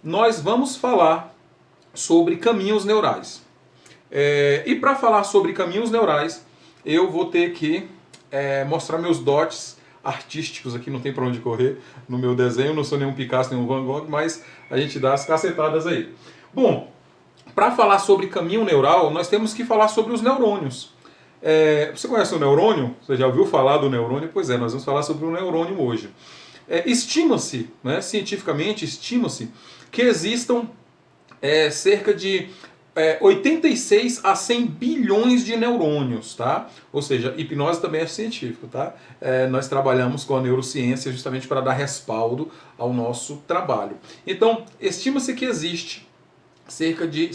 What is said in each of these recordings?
nós vamos falar sobre caminhos neurais. E para falar sobre caminhos neurais, eu vou ter que mostrar meus dotes artísticos aqui, não tem para onde correr no meu desenho, não sou nenhum Picasso, nenhum Van Gogh, mas a gente dá as cacetadas aí. Bom, para falar sobre caminho neural, nós temos que falar sobre os neurônios. Você conhece o neurônio? Você já ouviu falar do neurônio? Pois é, nós vamos falar sobre o neurônio hoje. Estima-se, né, cientificamente, estima-se que existam cerca de 86 a 100 bilhões de neurônios, tá? Ou seja, hipnose também é científico, tá? Nós trabalhamos com a neurociência justamente para dar respaldo ao nosso trabalho. Então, estima-se que existe cerca de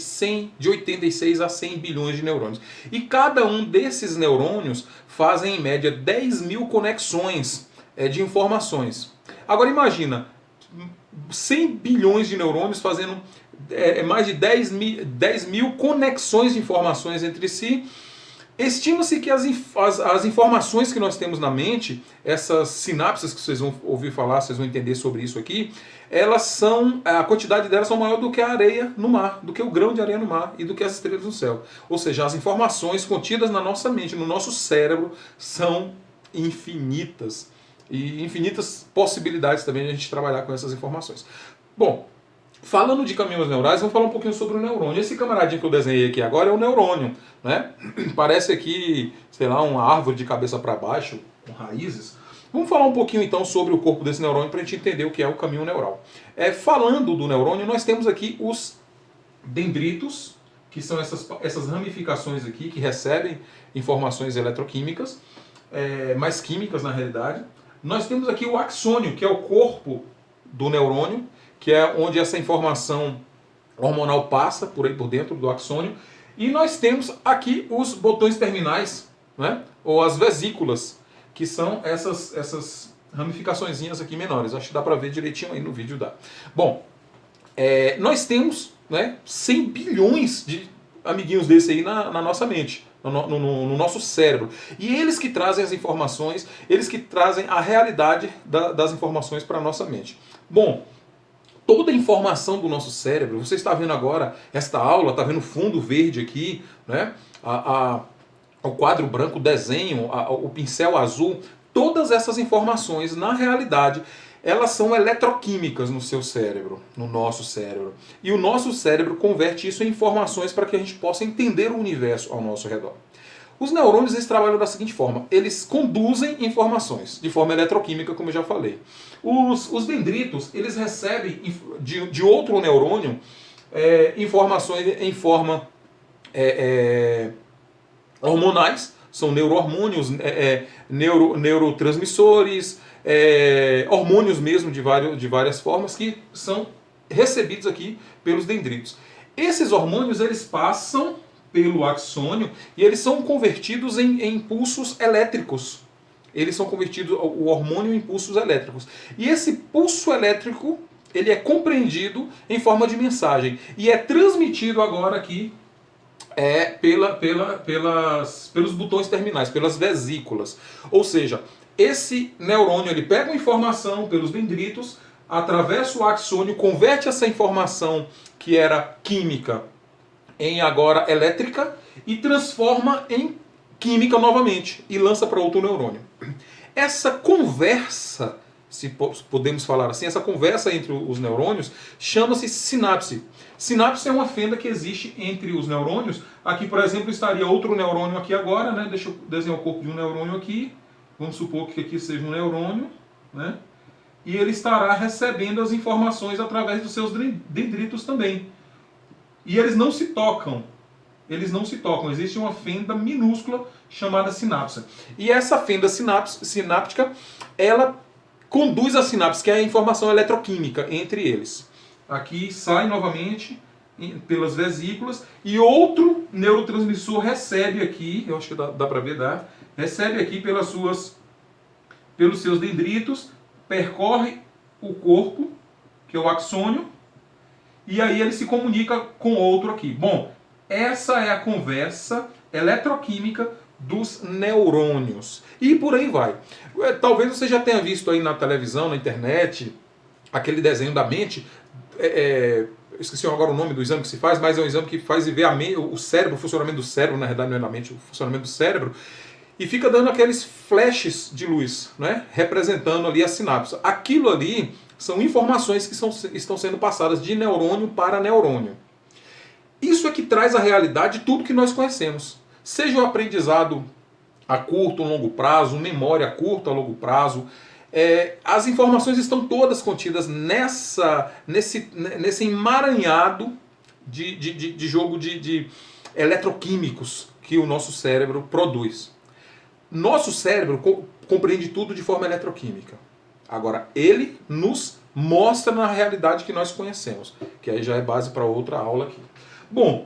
86 a 100 bilhões de neurônios. E cada um desses neurônios fazem em média 10 mil conexões de informações. Agora imagina, 100 bilhões de neurônios fazendo mais de 10 mil conexões de informações entre si. Estima-se que as informações que nós temos na mente, essas sinapses que vocês vão ouvir falar, vocês vão entender sobre isso aqui, a quantidade delas são maior do que a areia no mar, do que o grão de areia no mar e do que as estrelas no céu. Ou seja, as informações contidas na nossa mente, no nosso cérebro, são infinitas. E infinitas possibilidades também de a gente trabalhar com essas informações. Bom, falando de caminhos neurais, vamos falar um pouquinho sobre o neurônio. Esse camaradinho que eu desenhei aqui agora é o neurônio, né? Parece aqui, sei lá, uma árvore de cabeça para baixo, com raízes. Vamos falar um pouquinho então sobre o corpo desse neurônio para a gente entender o que é o caminho neural. Falando do neurônio, nós temos aqui os dendritos, que são essas ramificações aqui que recebem informações eletroquímicas, mais químicas na realidade. Nós temos aqui o axônio, que é o corpo do neurônio, que é onde essa informação hormonal passa por dentro do axônio. E nós temos aqui os botões terminais, né? Ou as vesículas, que são essas ramificaçõezinhas aqui menores. Acho que dá para ver direitinho aí no vídeo. Dá. Bom, nós temos, né, 100 bilhões de amiguinhos desse aí na nossa mente, no nosso cérebro. E eles que trazem as informações, eles que trazem a realidade das informações para a nossa mente. Bom, toda a informação do nosso cérebro, você está vendo agora esta aula, está vendo o fundo verde aqui, né? O quadro branco, o desenho, o pincel azul, todas essas informações, na realidade, elas são eletroquímicas no seu cérebro, no nosso cérebro. E o nosso cérebro converte isso em informações para que a gente possa entender o universo ao nosso redor. Os neurônios, eles trabalham da seguinte forma: eles conduzem informações de forma eletroquímica, como eu já falei. Os dendritos, eles recebem de outro neurônio informações em forma hormonais, são neurohormônios, neurotransmissores, hormônios mesmo de várias formas que são recebidos aqui pelos dendritos. Esses hormônios, eles passam pelo axônio e eles são convertidos em impulsos elétricos. Eles são convertidos, o hormônio, em impulsos elétricos. E esse pulso elétrico, ele é compreendido em forma de mensagem e é transmitido agora aqui pelos botões terminais, pelas vesículas. Ou seja, esse neurônio, ele pega uma informação pelos dendritos, atravessa o axônio, converte essa informação que era química em agora elétrica e transforma em química novamente e lança para outro neurônio. Essa conversa, se podemos falar assim, essa conversa entre os neurônios chama-se sinapse. Sinapse é uma fenda que existe entre os neurônios. Aqui, por exemplo, estaria outro neurônio aqui agora, né? Deixa eu desenhar o corpo de um neurônio aqui. Vamos supor que aqui seja um neurônio, né? E ele estará recebendo as informações através dos seus dendritos também. E eles não se tocam. Eles não se tocam. Existe uma fenda minúscula chamada sinapse. E essa fenda sináptica, ela conduz a sinapse, que é a informação eletroquímica entre eles. Aqui sai novamente pelas vesículas e outro neurotransmissor recebe aqui, eu acho que dá para ver, recebe aqui pelos seus dendritos, percorre o corpo, que é o axônio, e aí ele se comunica com outro aqui. Bom, essa é a conversa eletroquímica dos neurônios. E por aí vai. Talvez você já tenha visto aí na televisão, na internet, aquele desenho da mente, eu esqueci agora o nome do exame que se faz, mas é um exame que faz ver o cérebro, o funcionamento do cérebro, na verdade não é da mente, o funcionamento do cérebro, e fica dando aqueles flashes de luz, né, representando ali a sinapse. Aquilo ali são informações que estão sendo passadas de neurônio para neurônio. Isso é que traz à realidade tudo que nós conhecemos. Seja o aprendizado a curto ou longo prazo, memória a curto ou longo prazo. As informações estão todas contidas nesse emaranhado de jogo de eletroquímicos que o nosso cérebro produz. Nosso cérebro compreende tudo de forma eletroquímica. Agora, ele nos mostra na realidade que nós conhecemos, que aí já é base para outra aula aqui. Bom,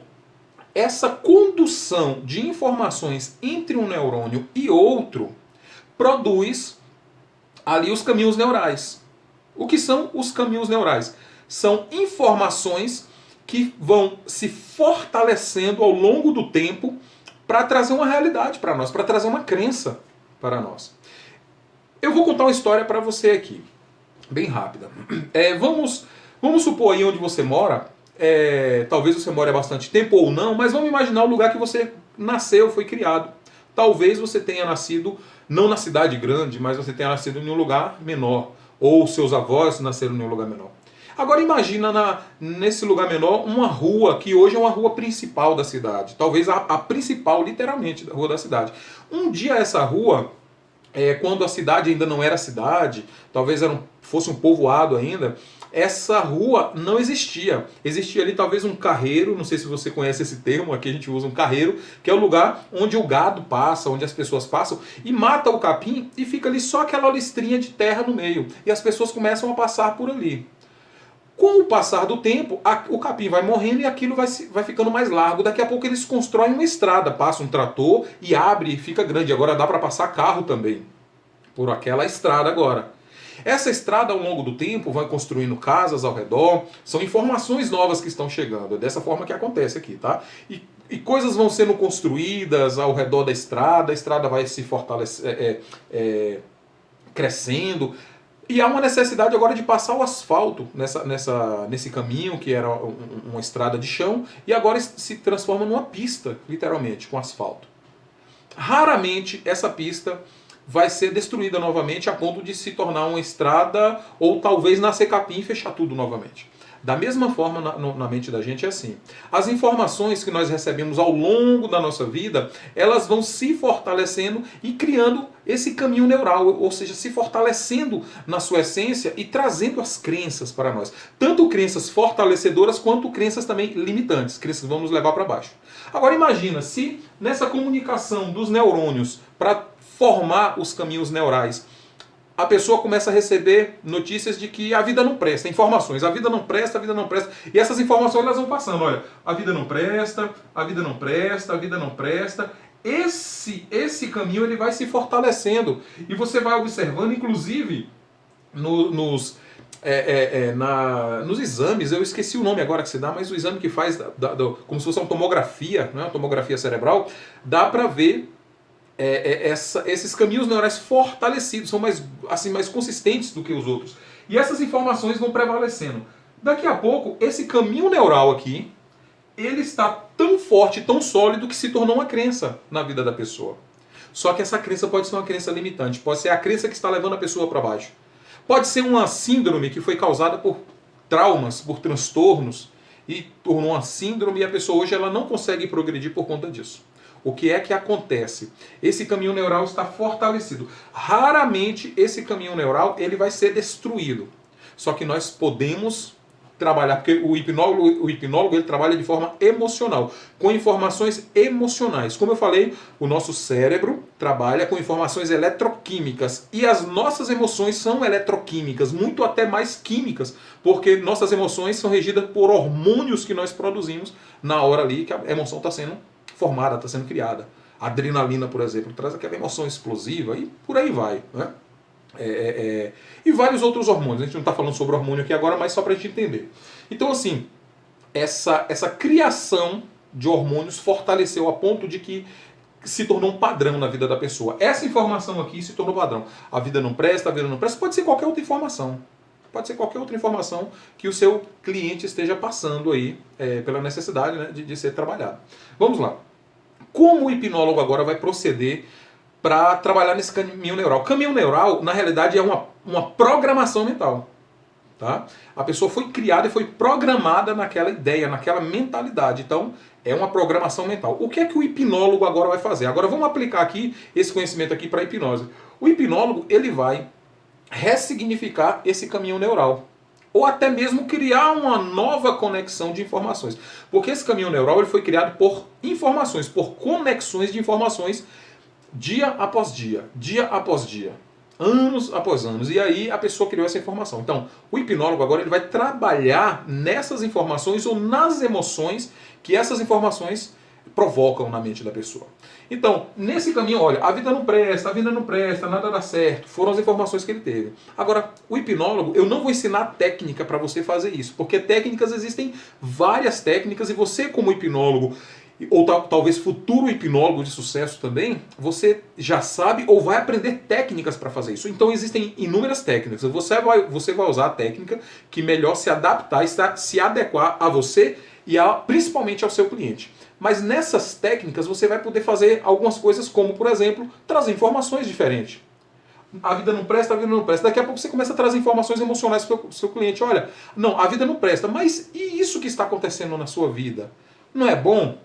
essa condução de informações entre um neurônio e outro produz ali os caminhos neurais. O que são os caminhos neurais? São informações que vão se fortalecendo ao longo do tempo para trazer uma realidade para nós, para trazer uma crença para nós. Eu vou contar uma história para você aqui, bem rápida. Vamos supor aí onde você mora, talvez você more há bastante tempo ou não, mas vamos imaginar o lugar que você nasceu, foi criado. Talvez você tenha nascido, não na cidade grande, mas você tenha nascido em um lugar menor, ou seus avós nasceram em um lugar menor. Agora imagina nesse lugar menor uma rua que hoje é uma rua principal da cidade. Talvez a principal, literalmente, da rua da cidade. Um dia essa rua, quando a cidade ainda não era cidade, talvez fosse um povoado ainda, essa rua não existia. Existia ali talvez um carreiro, não sei se você conhece esse termo, aqui a gente usa um carreiro, que é o lugar onde o gado passa, onde as pessoas passam, e mata o capim e fica ali só aquela listrinha de terra no meio. E as pessoas começam a passar por ali. Com o passar do tempo, o capim vai morrendo e aquilo vai ficando mais largo. Daqui a pouco eles constroem uma estrada, passa um trator e abre e fica grande. Agora dá para passar carro também por aquela estrada agora. Essa estrada, ao longo do tempo, vai construindo casas ao redor. São informações novas que estão chegando. É dessa forma que acontece aqui, tá? E coisas vão sendo construídas ao redor da estrada. A estrada vai se fortalecer, crescendo. E há uma necessidade agora de passar o asfalto nesse caminho, que era uma estrada de chão, e agora se transforma numa pista, literalmente, com asfalto. Raramente essa pista vai ser destruída novamente a ponto de se tornar uma estrada ou talvez nascer capim e fechar tudo novamente. Da mesma forma, na mente da gente é assim. As informações que nós recebemos ao longo da nossa vida, elas vão se fortalecendo e criando esse caminho neural, ou seja, se fortalecendo na sua essência e trazendo as crenças para nós. Tanto crenças fortalecedoras quanto crenças também limitantes, crenças que vão nos levar para baixo. Agora imagina se nessa comunicação dos neurônios para formar os caminhos neurais, a pessoa começa a receber notícias de que a vida não presta, informações, a vida não presta, e essas informações elas vão passando, olha, a vida não presta, a vida não presta, a vida não presta. Esse caminho ele vai se fortalecendo e você vai observando, inclusive, nos exames, eu esqueci o nome agora que se dá, mas o exame que faz, como se fosse uma tomografia, não é? Uma tomografia cerebral, dá para ver esses caminhos neurais fortalecidos, são mais consistentes do que os outros. E essas informações vão prevalecendo. Daqui a pouco, esse caminho neural aqui, ele está tão forte, tão sólido, que se tornou uma crença na vida da pessoa. Só que essa crença pode ser uma crença limitante, pode ser a crença que está levando a pessoa para baixo. Pode ser uma síndrome que foi causada por traumas, por transtornos, e tornou uma síndrome e a pessoa hoje ela não consegue progredir por conta disso. O que é que acontece? Esse caminho neural está fortalecido. Raramente esse caminho neural ele vai ser destruído. Só que nós podemos trabalhar, porque o hipnólogo ele trabalha de forma emocional, com informações emocionais. Como eu falei, o nosso cérebro trabalha com informações eletroquímicas e as nossas emoções são eletroquímicas, muito até mais químicas, porque nossas emoções são regidas por hormônios que nós produzimos na hora ali que a emoção está sendo formada, está sendo criada. A adrenalina, por exemplo, traz aquela emoção explosiva e por aí vai, né? E vários outros hormônios. A gente não está falando sobre hormônio aqui agora, mas só para a gente entender. Então, assim, essa criação de hormônios fortaleceu a ponto de que se tornou um padrão na vida da pessoa. Essa informação aqui se tornou padrão. A vida não presta, pode ser qualquer outra informação. pode ser qualquer outra informação que o seu cliente esteja passando aí pela necessidade, né, de ser trabalhado. Vamos lá. Como o hipnólogo agora vai proceder para trabalhar nesse caminho neural? Caminho neural, na realidade, é uma programação mental. Tá? A pessoa foi criada e foi programada naquela ideia, naquela mentalidade. Então, é uma programação mental. O que é que o hipnólogo agora vai fazer? Agora vamos aplicar aqui esse conhecimento aqui para a hipnose. O hipnólogo, ele vai ressignificar esse caminho neural. Ou até mesmo criar uma nova conexão de informações. Porque esse caminho neural ele foi criado por informações, por conexões de informações dia após dia, anos após anos. E aí a pessoa criou essa informação. Então, o hipnólogo agora ele vai trabalhar nessas informações ou nas emoções que essas informações provocam na mente da pessoa. Então, nesse caminho, olha, a vida não presta, nada dá certo. Foram as informações que ele teve. Agora, o hipnólogo, eu não vou ensinar técnica para você fazer isso, porque técnicas existem várias técnicas e você como hipnólogo ou talvez futuro hipnólogo de sucesso também, você já sabe ou vai aprender técnicas para fazer isso. Então existem inúmeras técnicas. Você vai usar a técnica que melhor se adaptar, se adequar a você e principalmente ao seu cliente. Mas nessas técnicas você vai poder fazer algumas coisas como, por exemplo, trazer informações diferentes. A vida não presta, a vida não presta. Daqui a pouco você começa a trazer informações emocionais para o seu cliente. Olha, não, a vida não presta, mas e isso que está acontecendo na sua vida? Não é bom?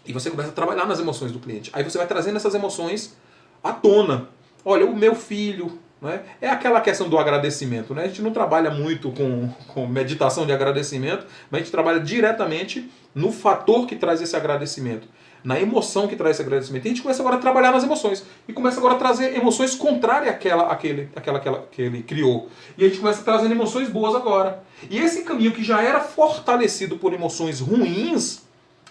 E você começa a trabalhar nas emoções do cliente. Aí você vai trazendo essas emoções à tona. Olha, o meu filho, né? É aquela questão do agradecimento. Né? A gente não trabalha muito com meditação de agradecimento, mas a gente trabalha diretamente no fator que traz esse agradecimento, na emoção que traz esse agradecimento. E a gente começa agora a trabalhar nas emoções. E começa agora a trazer emoções contrárias àquela que ele criou. E a gente começa trazendo emoções boas agora. E esse caminho que já era fortalecido por emoções ruins,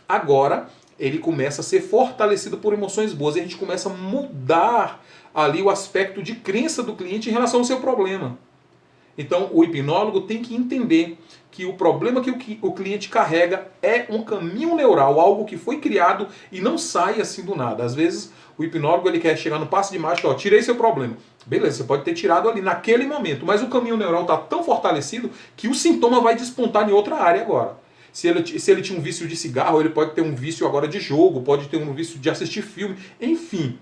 agora ele começa a ser fortalecido por emoções boas. E a gente começa a mudar ali o aspecto de crença do cliente em relação ao seu problema. Então o hipnólogo tem que entender que o problema que o cliente carrega é um caminho neural, algo que foi criado e não sai assim do nada. Às vezes o hipnólogo ele quer chegar no passe de mágica, ó, tirei seu problema. Beleza, você pode ter tirado ali naquele momento, mas o caminho neural está tão fortalecido que o sintoma vai despontar em outra área agora. Se ele tinha um vício de cigarro, ele pode ter um vício agora de jogo, pode ter um vício de assistir filme, enfim.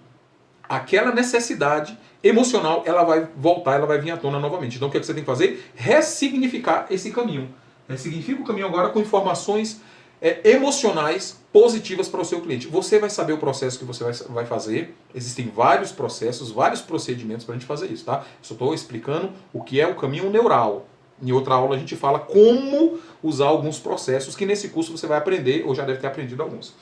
Aquela necessidade emocional, ela vai voltar, ela vai vir à tona novamente. Então o que você tem que fazer? Ressignificar esse caminho. Ressignifica o caminho agora com informações emocionais positivas para o seu cliente. Você vai saber o processo que você vai fazer. Existem vários processos, vários procedimentos para a gente fazer isso, tá? Só estou explicando o que é o caminho neural. Em outra aula a gente fala como usar alguns processos que nesse curso você vai aprender, ou já deve ter aprendido alguns.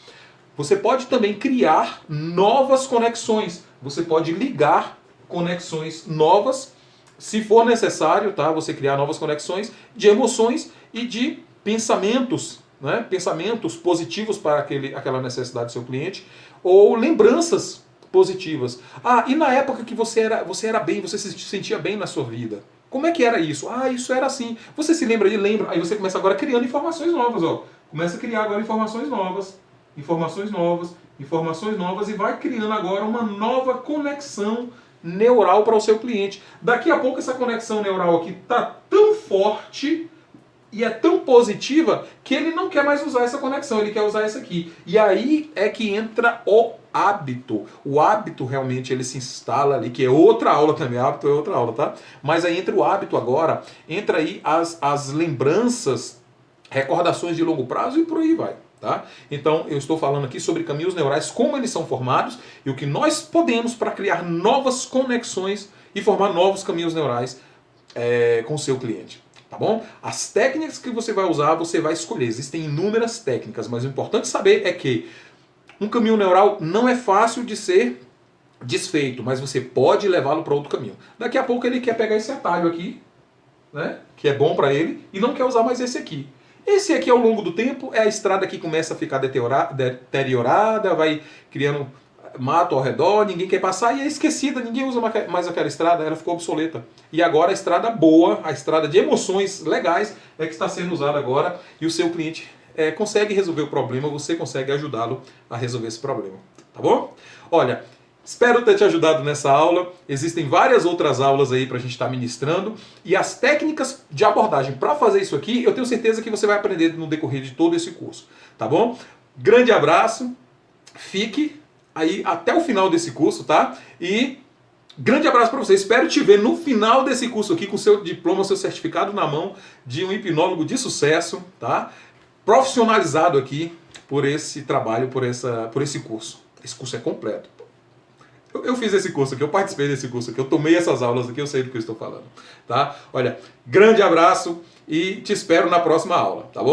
Você pode também criar novas conexões. Você pode ligar conexões novas, se for necessário, tá? Você criar novas conexões de emoções e de pensamentos, né? Pensamentos positivos para aquela necessidade do seu cliente, ou lembranças positivas. Ah, e na época que você era bem, você se sentia bem na sua vida. Como é que era isso? Ah, isso era assim. Você se lembra? Aí você começa agora criando informações novas, ó. Começa a criar agora informações novas, e vai criando agora uma nova conexão neural para o seu cliente. Daqui a pouco essa conexão neural aqui está tão forte e é tão positiva que ele não quer mais usar essa conexão, ele quer usar essa aqui. E aí é que entra o hábito. O hábito realmente ele se instala ali, que é outra aula também, hábito é outra aula, tá? Mas aí entra o hábito agora, entra aí as lembranças, recordações de longo prazo e por aí vai. Tá? Então eu estou falando aqui sobre caminhos neurais, como eles são formados e o que nós podemos para criar novas conexões e formar novos caminhos neurais com o seu cliente. Tá bom? As técnicas que você vai usar, você vai escolher. Existem inúmeras técnicas, mas o importante saber é que um caminho neural não é fácil de ser desfeito, mas você pode levá-lo para outro caminho. Daqui a pouco ele quer pegar esse atalho aqui, né, que é bom para ele, e não quer usar mais esse aqui. Esse aqui, ao longo do tempo, é a estrada que começa a ficar deteriorada, vai criando mato ao redor, ninguém quer passar e é esquecida, ninguém usa mais aquela estrada, ela ficou obsoleta. E agora a estrada boa, a estrada de emoções legais, é que está sendo usada agora e o seu cliente consegue resolver o problema, você consegue ajudá-lo a resolver esse problema. Tá bom? Olha, Espero ter te ajudado nessa aula. Existem várias outras aulas aí para a gente estar ministrando. E as técnicas de abordagem para fazer isso aqui, eu tenho certeza que você vai aprender no decorrer de todo esse curso. Tá bom? Grande abraço. Fique aí até o final desse curso, tá? E grande abraço para você. Espero te ver no final desse curso aqui com seu diploma, seu certificado na mão de um hipnólogo de sucesso, tá? Profissionalizado aqui por esse trabalho, por esse curso. Esse curso é completo. Eu fiz esse curso aqui, eu participei desse curso aqui, eu tomei essas aulas aqui, eu sei do que eu estou falando, tá? Olha, grande abraço e te espero na próxima aula, tá bom?